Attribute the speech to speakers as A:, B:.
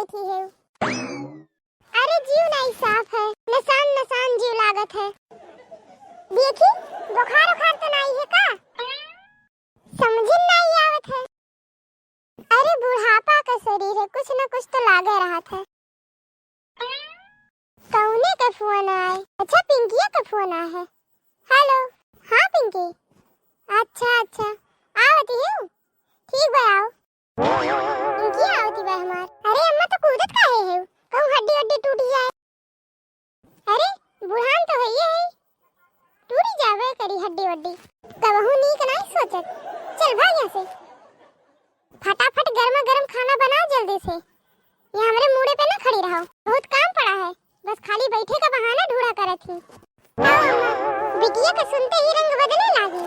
A: बैठी है। अरे जीव नहीं साफ है, नसान नसान जीव लागत है। देखी बुखार उखार तो नहीं है का? समझ नहीं आवत है। अरे बुढ़ापा का शरीर है, कुछ न कुछ तो लागे रहत है। कौने का फोन आए? अच्छा पिंकिया का फोन आया है। हेलो हाँ पिंकी, अच्छा अच्छा आवती हूँ, ठीक बा आओ। पिंकी आवती बा हमार। अरे अम्मा तो कूदत काहे है? कहूँ हड्डी हड्डी टूट जाए। अरे बुढ़ान तो है ये है, टूटी जावे करी हड्डी वड्डी। कबहू नीक नहीं सोचत। चल भाई यहाँ से, फटाफट गर्मा गर्म खाना बनाओ जल्दी से। ये हमारे मुड़े पे ना खड़ी रहो, बहुत काम पड़ा है। बस खाली बैठे का बहाना ढूंढा करत थी। बिटिया का सुनते ही रंग बदलने लगी।